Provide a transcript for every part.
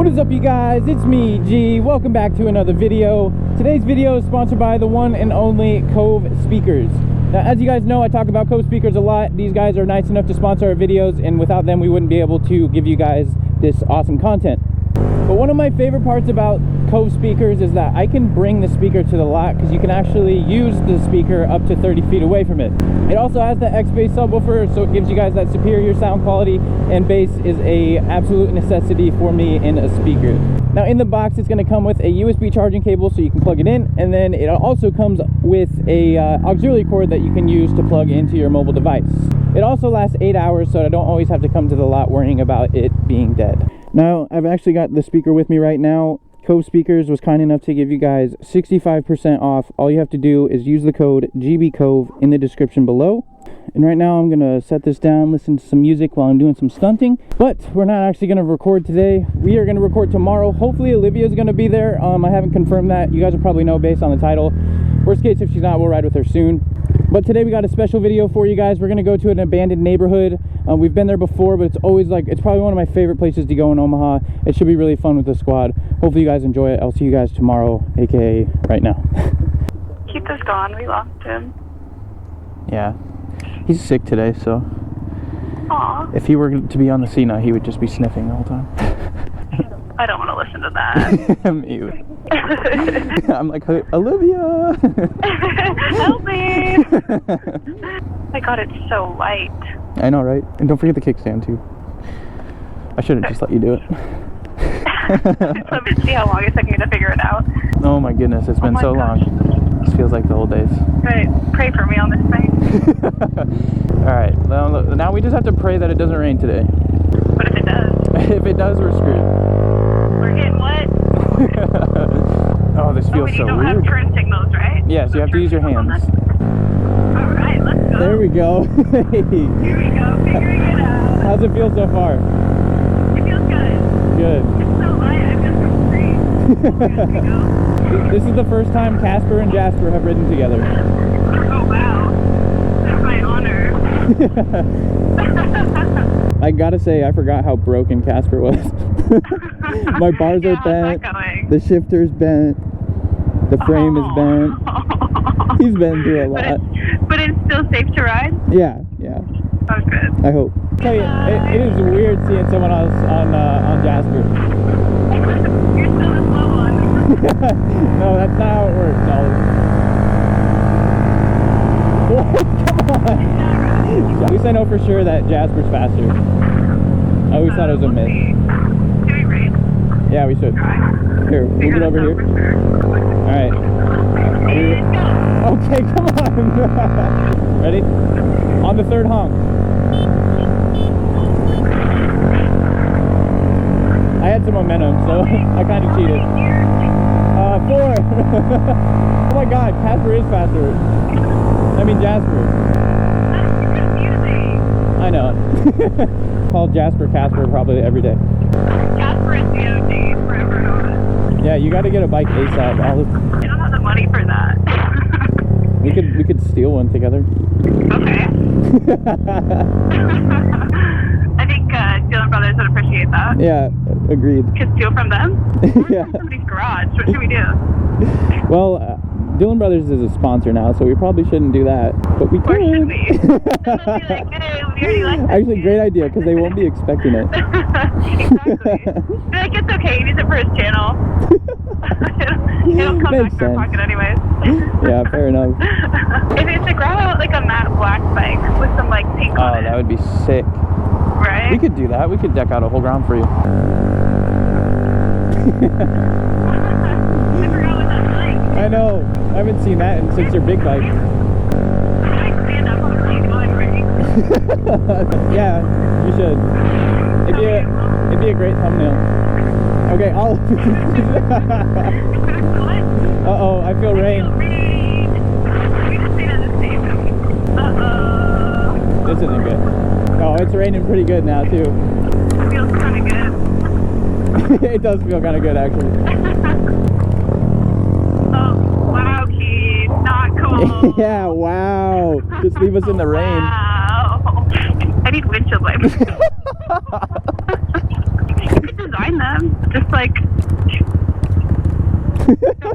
What is up, you guys? It's me, G. Welcome back to another video. Today's video is sponsored by the one and only Cove Speakers. Now, as you guys know, I talk about Cove Speakers a lot. These guys are nice enough to sponsor our videos, and without them, we wouldn't be able to give you guys this awesome content. But one of my favorite parts about Cove Speakers is that I can bring the speaker to the lot because you can actually use the speaker up to 30 feet away from it. It also has the X-Bass subwoofer, so it gives you guys that superior sound quality, and bass is a absolute necessity for me in a speaker. Now, in the box, it's going to come with a USB charging cable so you can plug it in, and then it also comes with a auxiliary cord that you can use to plug into your mobile device. It also lasts 8 hours, so I don't always have to come to the lot worrying about it being dead. Now, I've actually got the speaker with me right now. Cove Speakers was kind enough to give you guys 65% off. All you have to do is use the code GBCOVE in the description below. And right now I'm gonna set this down, listen to some music while I'm doing some stunting. But we're not actually gonna record today. We are gonna record tomorrow. Hopefully Olivia is gonna be there. I haven't confirmed that. You guys will probably know based on the title. Worst case, if she's not, we'll ride with her soon. But today we got a special video for you guys. We're gonna go to an abandoned neighborhood. We've been there before, but it's always it's probably one of my favorite places to go in Omaha. It should be really fun with the squad. Hopefully you guys enjoy it. I'll see you guys tomorrow, aka right now. Keith is gone. We lost him. Yeah, he's sick today, so Aww. if he were to be on the Sena, he would just be sniffing the whole time. I don't want to listen to that. Me either. I'm like, hey, Olivia! Help me! My God, it's so light. I know, right? And don't forget the kickstand, too. I should have just let you do it. Let me see how long it's taking me to figure it out. Oh my goodness, it's been so long. This feels like the old days. Right. Pray for me on this thing. Alright, now we just have to pray that it doesn't rain today. What if it does? If it does, we're screwed. We're getting what? Oh, this feels so you don't weird. have turn signals, right? Yes, you have to use your hands. Alright, let's go. There we go. Here we go, figuring it out. How's it feel so far? It feels good. Good. It's so light, I feel so free. Here we go. This is the first time Casper and Jasper have ridden together. Oh, wow. That's my honor. I gotta say, I forgot how broken Casper was. My bars are bent, the shifter's bent, the frame is bent. He's been through a lot. But it's still safe to ride? Yeah. Oh, good. I hope. Tell you, it is weird seeing someone else on Jasper. You're still a slow one. No, that's not how it works, Come on. At least I know for sure that Jasper's faster. I always thought it was a myth. Do we race? Yeah, we should. Here, move it over here. Alright. Okay, come on. Ready? On the third honk. I had some momentum, so I kind of cheated. 4. Oh my God, Casper is faster. I mean Jasper. That's confusing. I know. Call Jasper Casper probably every day. Casper is the OG forever and always. Yeah, you got to get a bike ASAP. I don't have the money for that. We could steal one together. Okay. I think Dylan Brothers would appreciate that. Yeah, agreed. Could steal from them? Yeah. Somebody's garage. What should we do? Well, Dylan Brothers is a sponsor now, so we probably shouldn't do that. But we could. Or should we? They'll be like, hey, we already like this. Actually, great idea, because they won't be expecting it. Exactly. Be like, it's okay, he needs it for his channel. It'll come Makes back to our sense. pocket anyways. Yeah, fair enough. If it's to grab out like a matte black bike with some like pink on Oh, it. that would be sick. Right? We could do that. We could deck out a whole ground for you. I forgot what that's like. I know. I haven't seen that since your big bike. I stand up on the going right. Yeah, you should. It'd be a great thumbnail. Okay, I'll... Uh-oh, I feel rain. We just stayed at the station. Uh-oh. This isn't good. Oh, it's raining pretty good now, too. It feels kind of good. It does feel kind of good, actually. Oh, wow, Keith. Not cool. Yeah, wow. Just leave us in the rain. Wow. I need windshield wipers. You could design them. Just like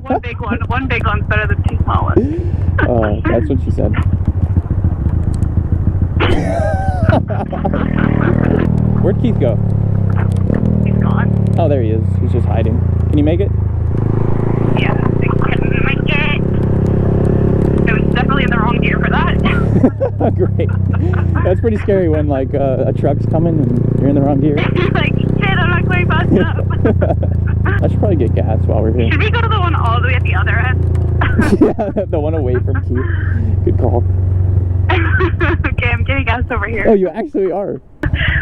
one big one. One big one's better than two small ones. That's what she said. Where'd Keith go? He's gone. Oh, there he is. He's just hiding. Can you make it? Yeah, I couldn't make it. It was definitely in the wrong gear for that. Great. That's pretty scary when like a truck's coming and you're in the wrong gear. You're like, shit, I'm not going fast enough. I should probably get gas while we're here. Should we go to the one all the way at the other end? Yeah, the one away from Keith. Good call. Okay, I'm getting gas over here. Oh, you actually are.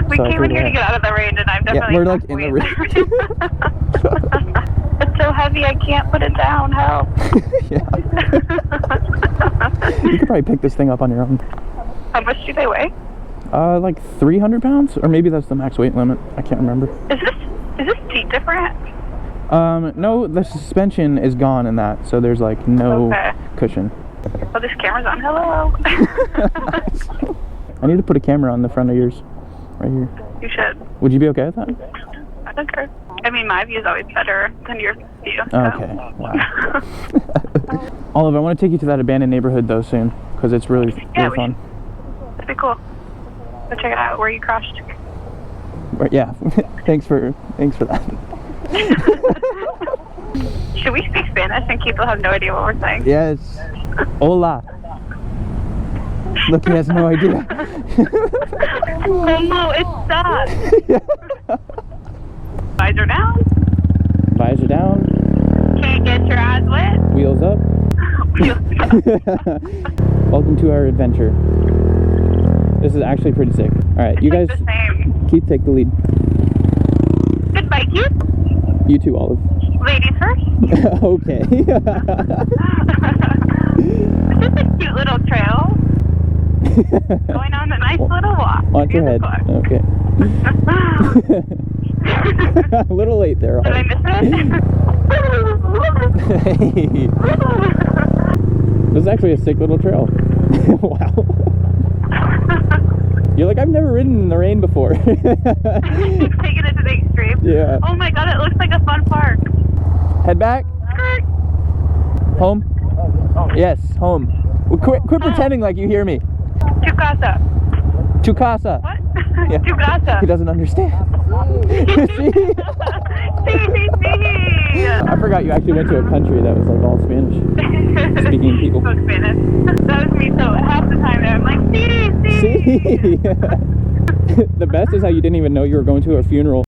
We came in here to get out of the rain, and I'm definitely we're like in the rain. It's so heavy, I can't put it down. Help. Yeah. You could probably pick this thing up on your own. How much do they weigh? Like 300 pounds, or maybe that's the max weight limit. I can't remember. Is this seat different? No, the suspension is gone in that, so there's like no cushion. Oh, this camera's on. Hello. I need to put a camera on the front of yours, right here. You should. Would you be okay with that? I don't care. I mean, my view is always better than your view. So. Okay. Wow. Olive, I want to take you to that abandoned neighborhood though soon, because it's really fun. That'd be cool. Go check it out where you crashed. Yeah. Thanks for that. Should we speak Spanish and people have no idea what we're saying? Yes. Hola. Look, he has no idea. ¿Cómo estás? Visor down. Visor down. Can't get your eyes wet. Wheels up. Welcome to our adventure. This is actually pretty sick. All right, you guys. Keith, take the lead. Goodbye, Keith. You too, Olive. Ladies first. Okay. This is a cute little trail. Going on a nice little walk. On your head. Okay. A little late there. Did I miss it? Hey. This is actually a sick little trail. Wow. You're like, I've never ridden in the rain before. Taking it to the extreme. Yeah. Oh my god, it looks like a fun park. Head back. Home? Yes, home. Well, quit pretending like you hear me. Tu casa. Tu casa. What? Yeah. Tu casa. He doesn't understand. I forgot you actually went to a country that was like all Spanish. Speaking people. Spoke Spanish. That was me, so half the time there I'm like, see. The best is how you didn't even know you were going to a funeral.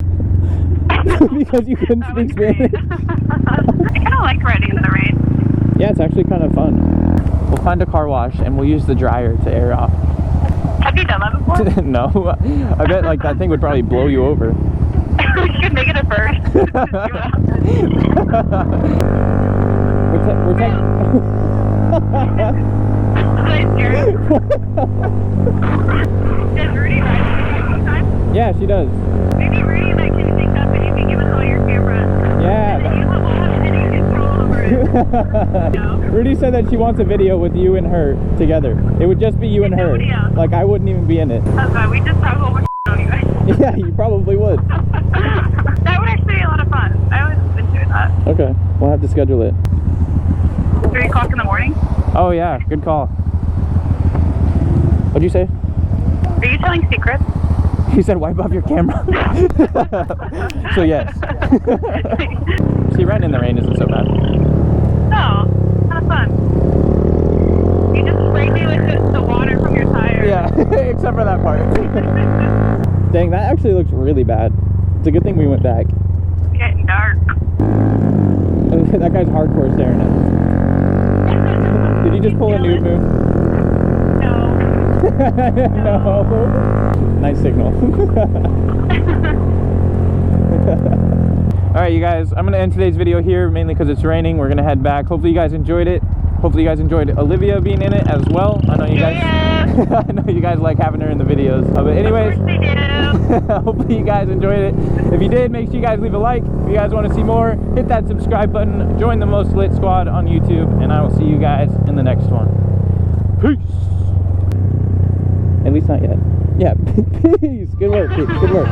Because you couldn't speak Spanish. I kind of like riding in the rain. Yeah, it's actually kind of fun. We'll find a car wash and we'll use the dryer to air off. Have you done that before? No. I bet like that thing would probably blow you over. We should make it a first. We're taking... Does Rudy ride sometimes? Yeah, she does. Maybe Rudy and I can sync up and you can give us all your cameras. Yeah. And then you will have any control over it. No? Rudy said that she wants a video with you and her together. It would just be you and her. Like I wouldn't even be in it. That's fine. We just talk over on you guys. Yeah, you probably would. That would actually be a lot of fun. I always enjoy that. Okay, we'll have to schedule it. 3 o'clock in the morning? Oh yeah, good call. What'd you say? Are you telling secrets? He said wipe off your camera. So yes. See, riding in the rain isn't so bad. No, kind of fun. You just spray me with the water from your tires. Yeah, except for that part. Dang, that actually looks really bad. It's a good thing we went back. It's getting dark. That guy's hardcore staring at us. Did you just pull a nude move? No. No. Nice signal. Alright you guys, I'm going to end today's video here, mainly because it's raining. We're going to head back. Hopefully you guys enjoyed it. Hopefully you guys enjoyed Olivia being in it as well. I know you guys I know you guys like having her in the videos. But anyways, Of course they do. hopefully you guys enjoyed it. If you did, make sure you guys leave a like. If you guys want to see more, hit that subscribe button. Join the Most Lit Squad on YouTube. And I will see you guys in the next one. Peace! At least not yet. Yeah, peace! Good work, good work.